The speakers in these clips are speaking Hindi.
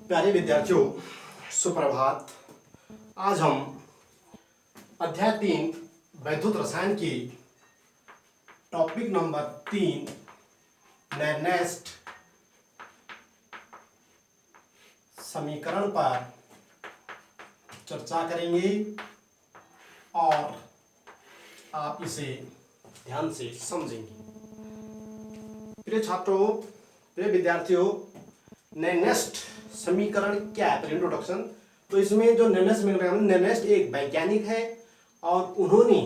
प्यारे विद्यार्थियों, सुप्रभात। आज हम अध्याय 3 वैद्युत रसायन की टॉपिक नंबर 3 नेस्ट समीकरण पर चर्चा करेंगे और आप इसे ध्यान से समझेंगे। प्रिय छात्रों, प्रिय विद्यार्थियों, नेस्ट समीकरण क्या है? इंट्रोडक्शन। तो इसमें जो नेस्ट समीकरण, नेस्ट एक वैज्ञानिक है और उन्होंने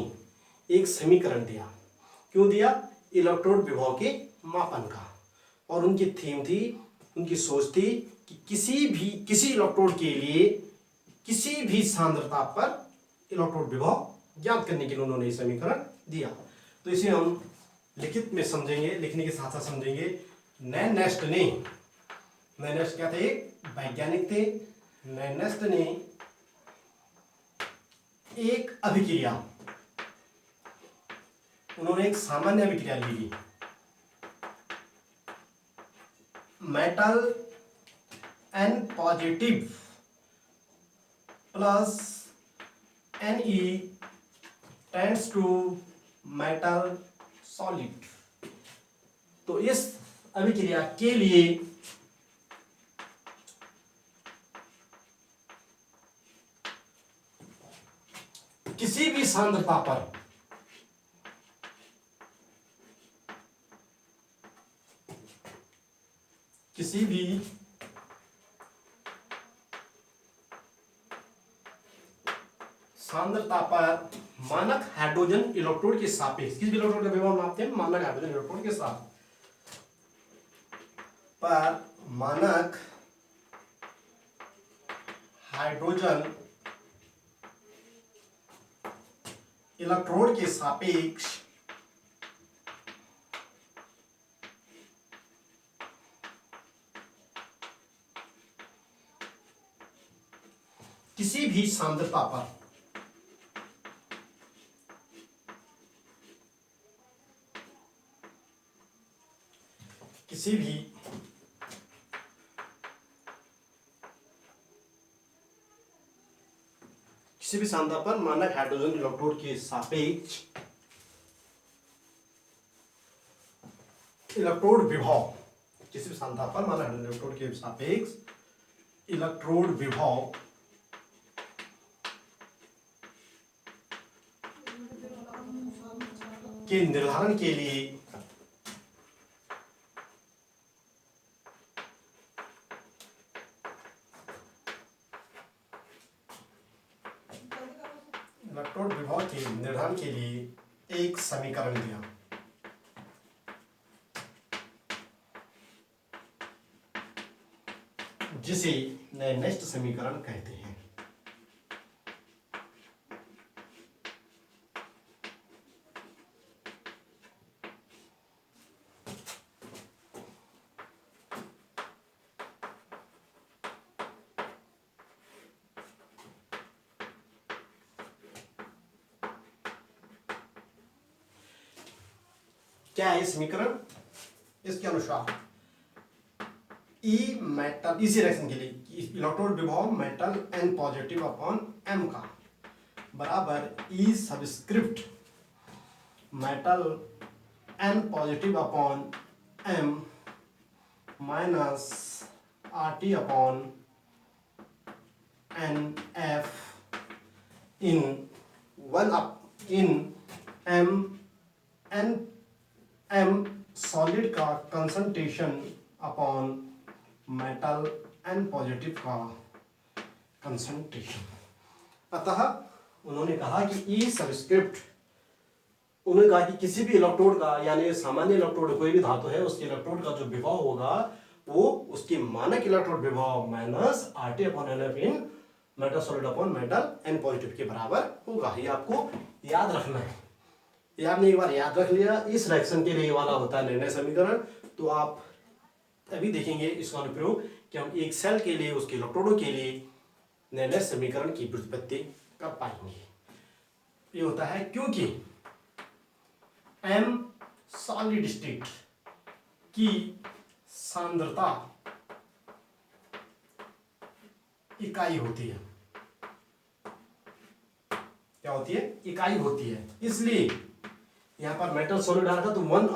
एक समीकरण दिया। क्यों दिया? इलेक्ट्रोड विभव के मापन का। और उनकी थीम थी, उनकी सोच थी कि किसी इलेक्ट्रोड के लिए किसी भी सांद्रता पर इलेक्ट्रोड विभव ज्ञात करने के लिए उन्होंने ये समीकरण दिया। तो इसे हम लिखित में समझेंगे, लिखने के साथ साथ समझेंगे। नेस्ट क्या थे? एक वैज्ञानिक थे। नेस्ट ने एक अभिक्रिया, उन्होंने एक सामान्य अभिक्रिया ली। Metal N positive plus Ne tends to metal solid. तो इस अभिक्रिया के लिए किसी भी सांद्रता पर मानक हाइड्रोजन इलेक्ट्रोड के सापेक्ष, किस इलेक्ट्रोड का विभव मापते हैं? मानक हाइड्रोजन इलेक्ट्रोड के साथ पर मानक हाइड्रोजन इलेक्ट्रोड के सापेक्ष किसी भी सांद्रता पर मानक हाइड्रोजन इलेक्ट्रोड के सापेक्ष इलेक्ट्रोड विभव, किसी भी सांद्रता पर मानक हाइड्रोजन इलेक्ट्रोड के सापेक्ष इलेक्ट्रोड विभव के निर्धारण के लिए एक समीकरण दिया। जिसे नेस्ट समीकरण कहते हैं। क्या है समीकरण? इसके अनुसार इसी रिएक्शन के लिए इलेक्ट्रोड विभव metal N positive upon M का बराबर E subscript metal N positive upon M minus RT upon NF इन M सॉलिड का concentration upon metal N positive का कंसंट्रेशन। अतः उन्होंने कहा कि ई सबस्क्रिप्ट, उन्होंने कहा कि किसी भी इलेक्ट्रोड का, यानी सामान्य इलेक्ट्रोड कोई भी धातु है, उसके इलेक्ट्रोड का जो विभव होगा वो उसकी मानक इलेक्ट्रोड विभव माइनस RT अपॉन NF इन metal solid upon metal N positive के बराबर होगा। ये आपको याद रखना है। ये आपने एक बार याद रख लिया। इस रिएक्शन के लिए वाला होता है निर्णय समीकरण। तो आप अभी देखेंगे इसका अनुप्रयोग कि हम एक सेल के लिए, उसके इलेक्ट्रोडों के लिए निर्णय समीकरण की व्युत्पत्ति कर पाएंगे। ये होता है क्योंकि M सॉलिड स्टेट की सांद्रता इकाई होती है। क्या होती है? इकाई होती है। इसलिए यहाँ पर मेटल सॉलिड आ रहा था तो 1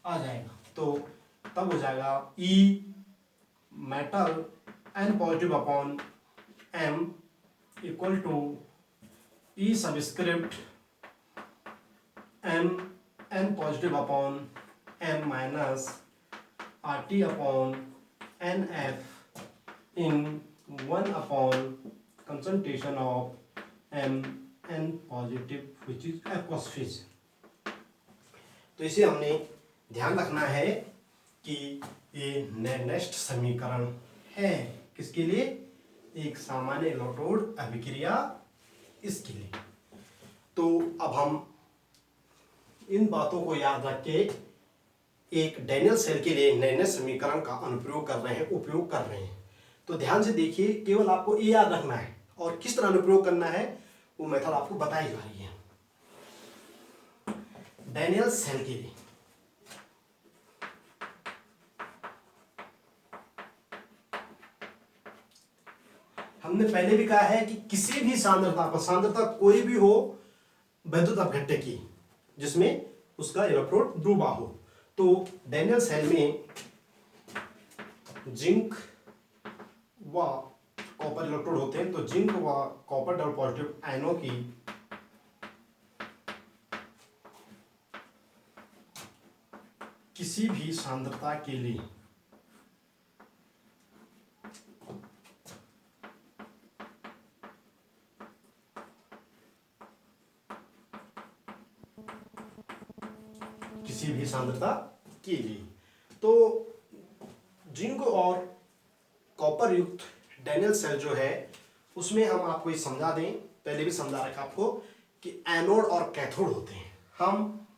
आ जाएगा, तो तब हो जाएगा E metal N positive upon M equal to E subscript M N positive upon M minus R T upon N F in 1 upon concentration of M N positive which is aqueous phase. तो इसे हमने ध्यान रखना है कि ये नेस्ट समीकरण है किसके लिए? एक सामान्य इलेक्ट्रोड अभिक्रिया इसके लिए। तो अब हम इन बातों को याद रख के एक डैनियल सेल के लिए नेस्ट समीकरण का अनुप्रयोग कर रहे हैं, उपयोग कर रहे हैं। तो ध्यान से देखिए, केवल आपको ये याद रखना है और किस तरह अनुप्रयोग करना है वो मेथड आपको बताई जा रही है। डैनियल सेल के लिए हमने पहले भी कहा है कि किसी भी सांद्रता पर, सांद्रता कोई भी हो वैद्युत अपघट्य की जिसमें उसका इलेक्ट्रोड डूबा हो, तो डैनियल सेल में जिंक व कॉपर इलेक्ट्रोड होते हैं। तो जिंक व कॉपर डबल पॉजिटिव आयनों की किसी भी सांद्रता के लिए तो जिंक और कॉपर युक्त डैनियल सेल जो है उसमें हम आपको ये समझा दें, पहले भी समझा रखा आपको कि एनोड और कैथोड होते हैं। हम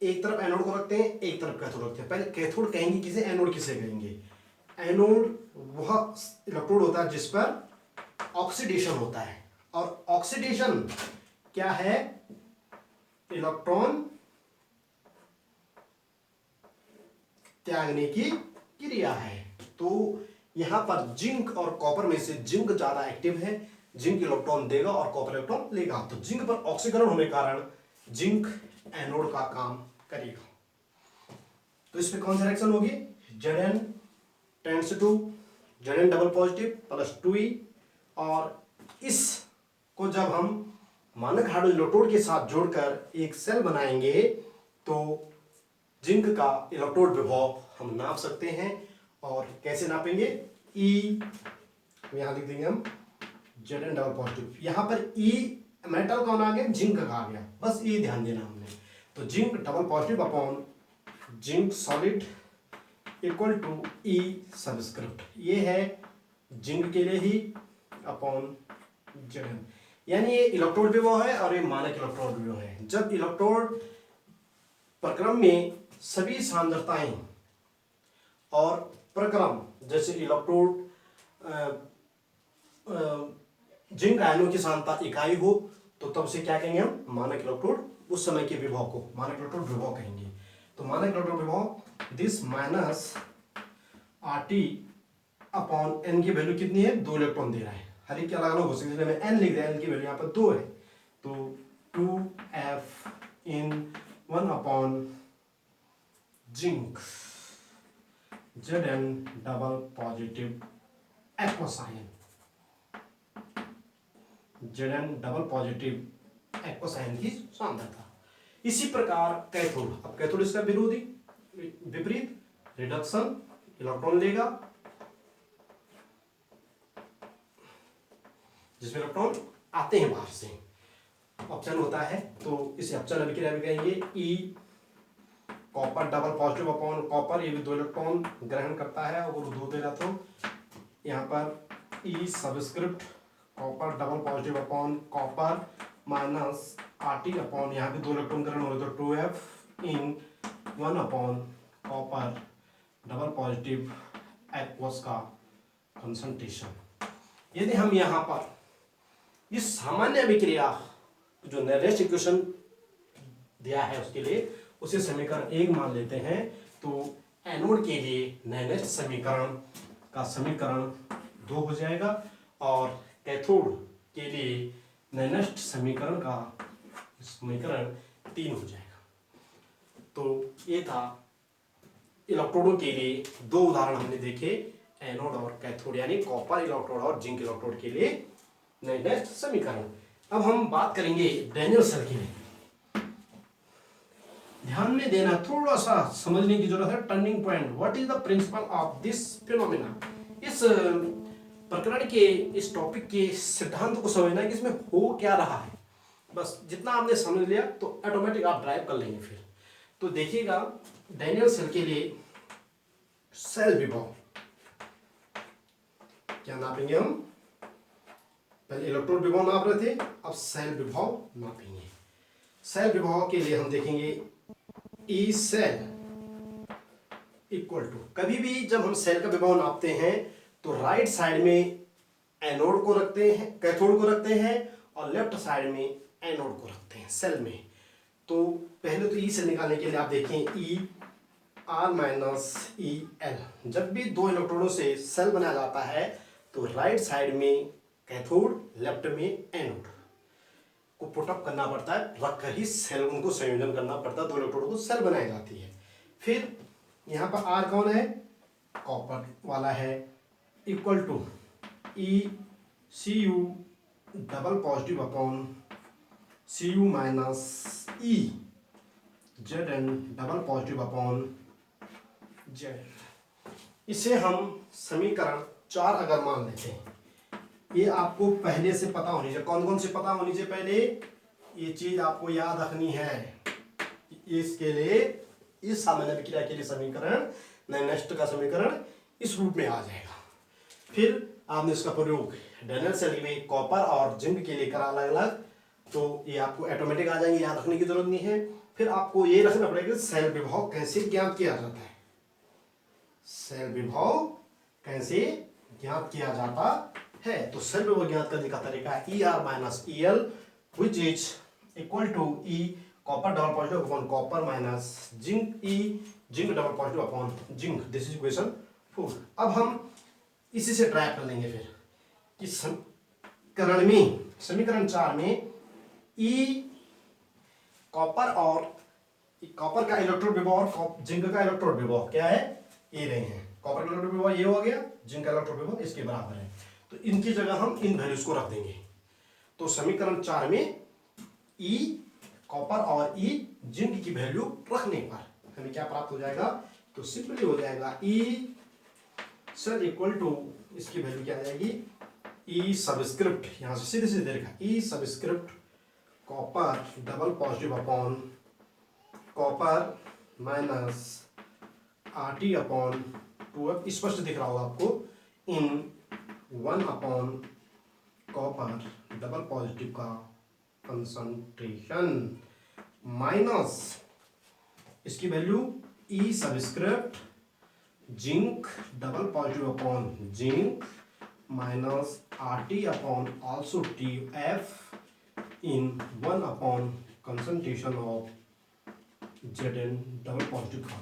एक तरफ एनोड को रखते हैं, एक तरफ कैथोड रखते हैं। पहले कैथोड कहेंगे किसे, एनोड किसे कहेंगे? एनोड वह इलेक्ट्रोड होता है जिस पर ऑक्सीडेशन होता है, और ऑक्सीडेशन क्या है? इलेक्ट्रॉन त्यागने की क्रिया है। तो यहां पर जिंक और कॉपर में से जिंक ज्यादा एक्टिव है, जिंक इलेक्ट्रॉन देगा और कॉपर इलेक्ट्रॉन लेगा। तो जिंक पर ऑक्सीकरण होने के कारण जिंक एनोड का काम करेगा। तो इसमें कौन सी रिएक्शन होगी? Zn tends to Zn double positive plus 2e, और इस को जब हम मानक हाइड्रोजन इलेक्ट्रोड के साथ जोड़कर एक सेल बनाएंगे तो जिंक का इलेक्ट्रोड विभव हम नाप सकते हैं। और कैसे नापेंगे? E यहां लिख देंगे हम Zn डबल पॉजिटिव। यहां पर E मेटल कौन आ गया? जिंक का आ गया, बस ये ध्यान देना हमने। तो zinc double positive upon zinc solid equal to E subscript, ये है जिंक के लिए ही अपॉन Zn, यानी ये इलेक्ट्रोड विभव है और ये मानक इलेक्ट्रोड विभव है। जब इलेक्ट्रोड प्रक्रम में सभी सांद्रताएं और प्रक्रम जैसे इलेक्ट्रोड जिंक आयनों की सांद्रता इकाई हो तो तब से क्या कहेंगे हम? मानक इलेक्ट्रोड, उस समय के विभव को मानक इलेक्ट्रोड विभव कहेंगे। तो मानक इलेक्ट्रोड विभव this minus RT upon N की वैल्यू कितनी है? 2 इलेक्ट्रॉन दे रहा है, हर एक अलग अलग हो सकती है, मैं एन लिख दिया, एन की वैल्यू यहाँ पर 2 है। तो 2F in 1 upon zinc Zn double positive aqueous ion, Zn double positive aqueous ion की सांद्रता। इसी प्रकार कैथोड, अब कैथोड इसका विरोधी विपरीत रिडक्शन, इलेक्ट्रॉन लेगा जिसमें इलेक्ट्रॉन आते हैं बाहर से, ऑप्शन होता है, तो इसे ऑप्शन अभिक्रिया भी कहेंगे। E copper double positive upon copper, ये भी 2 इलेक्ट्रॉन ग्रहण करता है और 2 देगा, तो यहाँ पर E subscript copper double positive upon copper minus RT upon यहाँ भी 2 इलेक्ट्रॉन ग्रहण हो रहे, तो 2F in 1 upon copper double positive aqueous का कंसंट्रेशन। यदि हम यहाँ पर इस सामान्य अभिक्रिया जो नेरेस्ट इक्वेशन दिया है उसके लिए उसे समीकरण 1 मान लेते हैं, तो एनोड के लिए नेरेस्ट समीकरण का समीकरण 2 हो जाएगा और कैथोड के लिए नैनस्ट समीकरण का समीकरण 3 हो जाएगा। तो ये था इलेक्ट्रोडों के लिए 2 उदाहरण हमने देखे, एनोड और कैथोड, यानी कॉपर इलेक्ट्रोड और जिंक इलेक्ट्रोड के लिए नैनस्ट समीकरण। अब हम बात करेंगे डैनियल सेल के लिए। ध्यान में देना, थोड़ा सा समझने की जरूरत है। Turning point, what is the principle of this phenomena. इस प्रकरण के, इस टॉपिक के सिद्धांत को समझना है कि इसमें हो क्या रहा है। बस जितना आपने समझ लिया तो ऑटोमेटिक आप ड्राइव कर लेंगे। फिर तो देखिएगा, डैनियल सेल के लिए सेल विभव क्या नापेंगे हम। पहले इलेक्ट्रॉन विभव नाप रहे थे, अब सेल विभव नापेंगे। सेल विभव के लिए हम देखेंगे ई सेल इक्वल टू, कभी भी जब हम सेल का विभव नापते हैं तो राइट साइड में एनोड को रखते हैं, कैथोड को रखते हैं, और लेफ्ट साइड में एनोड को रखते हैं सेल में। तो पहले तो ई सेल निकालने के लिए आप देखें ई आर माइनस ई एल। जब भी 2 इलेक्ट्रॉनों से सेल बनाया जाता है तो राइट साइड में कैथोड, लेफ्ट में एनोड को पुटअप करना पड़ता है, रख कर ही सेल उनको संयोजन करना पड़ता है, 2 इलेक्ट्रोडों को सेल बनाई जाती है। फिर यहाँ पर आर कौन है, कॉपर वाला है, equal to E C U double positive upon C U minus E Z N double positive upon Z. इसे हम समीकरण 4 अगर मान लेते हैं, ये आपको पहले से पता होनी चाहिए। कौन कौन से पता होनी चाहिए, पहले ये चीज आपको याद रखनी है। इसके लिए, इस सामान्य विक्रिया के लिए समीकरण, नैनस्ट का समीकरण इस रूप में आ जाएगा। फिर आपने इसका प्रयोग डैनियल सेल में कॉपर और जिंक के लिए करा अलग अलग, तो ये आपको ऑटोमेटिक आ जाएंगे, याद रखने की जरूरत नहीं है। फिर आपको ये रखना पड़ेगा सेल विभव कैसे ज्ञात किया जाता है। सेल विभव कैसे ज्ञात किया जाता है, तो सेल विभव ज्ञात करने का तरीका है E R minus E L which is equal to E copper double positive upon copper minus zinc E zinc double positive upon zinc. This is equation 4। अब हम इसी से ड्राइव कर लेंगे। फिर इस समीकरण में, समीकरण 4 में ई कॉपर और कॉपर का इलेक्ट्रोड विभव और जिंक का इलेक्ट्रोड विभव क्या है, ये रहे हैं। कॉपर का इलेक्ट्रोड विभव ये हो गया, जिंक का इलेक्ट्रोड विभव इसके बराबर है। तो इनकी जगह हम इन वैल्यूज को रख देंगे। तो समीकरण 4 में ई कॉपर और ई जिंक की वैल्यू रखने पर हमें क्या प्राप्त हो जाएगा, तो सिंपली हो जाएगा ई सेल इक्वल टू, इसकी वैल्यू क्या आ जाएगी, ई सबस्क्रिप्ट, यहां से सीधे सीधे देखा, E subscript copper double positive upon copper minus R T upon 2f, स्पष्ट दिख रहा होगा आपको, in 1 upon copper double positive का कंसंट्रेशन माइनस इसकी value E subscript zinc double positive upon zinc minus R T upon also T F in 1 upon concentration of Z N double positive का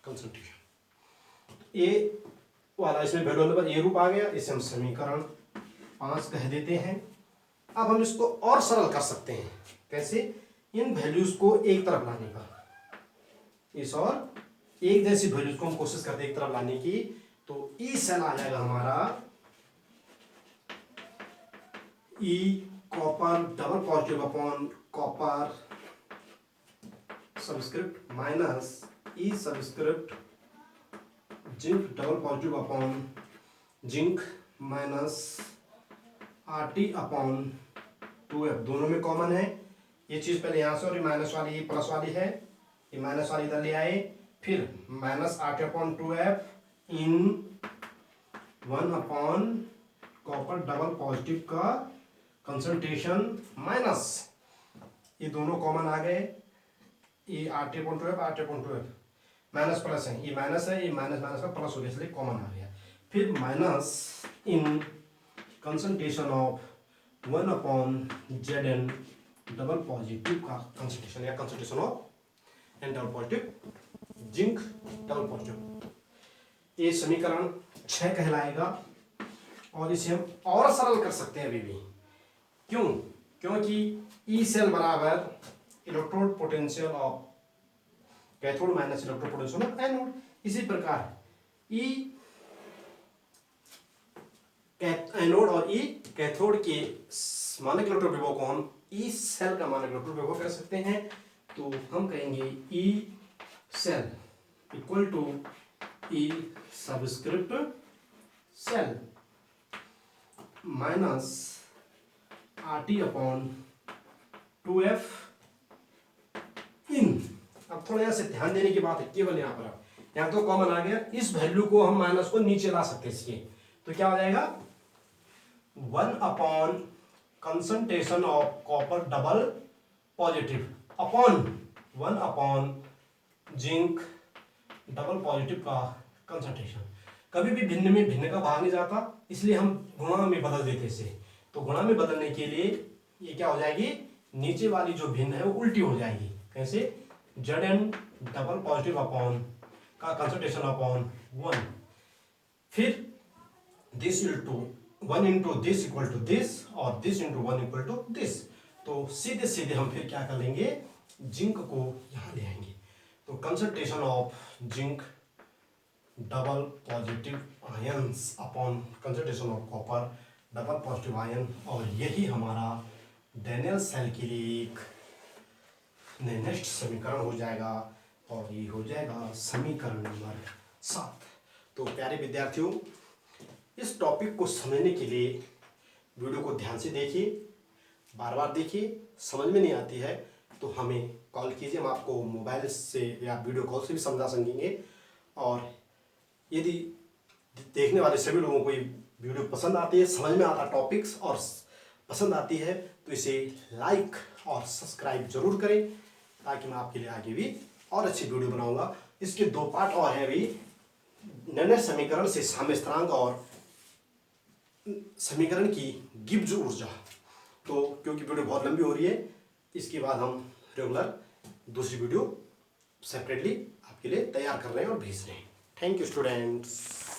कंसंट्रेशन। ये वाला इसमें वैल्यू होने पर ये रूप आ गया, इसे हम समीकरण 5 कह देते हैं। अब हम इसको और सरल कर सकते हैं, कैसे, इन वैल्यूज को एक तरफ लाने का, इस और एक जैसी वैल्यूज को हम कोशिश करते हैं एक तरफ लाने की। तो ई सेल आ जाएगा हमारा E copper double positive upon copper subscript minus E subscript zinc double positive upon zinc minus R T upon 2f, दोनों में कॉमन है। ये चीज पहले यहां से, और ये माइनस वाली, ये प्लस वाली है, ये माइनस वाली इधर ले आए, फिर minus R T upon 2f in 1 upon copper double positive का कंसंट्रेशन माइनस, ये दोनों कॉमन आ गए, ये are T upon 2f, are T upon 2f, minus plus है, ये माइनस है, ये माइनस माइनस का प्लस हो गया, इसलिए कॉमन आ गया। फिर minus in concentration of 1 upon Z N double positive का कंसंट्रेशन, या concentration of N double positive zinc double positive. ये समीकरण 6 कहलाएगा। और इसे हम और सरल कर सकते हैं अभी भी। क्यों? क्योंकि ई सेल बराबर electrode potential of cathode minus electrode potential of anode. इसी प्रकार ई एनोड और ई कैथोड के मानक इलेक्ट्रोड विभव को हम ई सेल का मानक इलेक्ट्रोड विभव कर सकते हैं। तो हम कहेंगे E cell equal to E subscript cell minus RT upon 2F in. अब थोड़ा यहाँ से ध्यान देने की बात है, केवल यहाँ पर अब यहाँ तो कॉमन आ गया, इस वैल्यू को हम माइनस को नीचे ला सकते हैं इसके। तो क्या हो जाएगा 1 upon concentration of copper double positive upon 1 upon zinc double positive का कंसंट्रेशन। कभी भी भिन्न में भिन्न का भाग नहीं जाता, इसलिए हम गुणा में बदल देते इसे। तो गुणा में बदलने के लिए ये क्या हो जाएगी, नीचे वाली जो भिन्न है वो उल्टी हो जाएगी। कैसे? Zn डबल पॉजिटिव अपॉन का कंसंट्रेशन अपॉन 1, फिर this into 1 into this equal to this और this into 1 equal to this. तो सीधे सीधे हम फिर क्या कर लेंगे, जिंक को यहाँ ले आएंगे। तो concentration of zinc double positive ions upon concentration of copper double positive ion. और यही हमारा डैनियल सेल के लिए एक नेक्स्ट समीकरण हो जाएगा, और ये हो जाएगा समीकरण नंबर 7। तो प्यारे विद्यार्थियों, इस टॉपिक को समझने के लिए वीडियो को ध्यान से देखिए, बार बार देखिए। समझ में नहीं आती है तो हमें कॉल कीजिए, हम आपको मोबाइल से या वीडियो कॉल से भी समझा सकेंगे। और यदि देखने वाले सभी लोगों को ये वीडियो पसंद आती है, समझ में आता टॉपिक्स और पसंद आती है, तो इसे लाइक और सब्सक्राइब जरूर करें, ताकि मैं आपके लिए आगे भी और अच्छी वीडियो बनाऊंगा। इसके 2 पार्ट और हैं अभी, निर्णय समीकरण से साम्य स्थिरांक और समीकरण की गिब्स ऊर्जा। तो क्योंकि वीडियो बहुत लंबी हो रही है, इसके बाद हम रेगुलर दूसरी वीडियो सेपरेटली आपके लिए तैयार कर रहे हैं और भेज रहे हैं। Thank you students.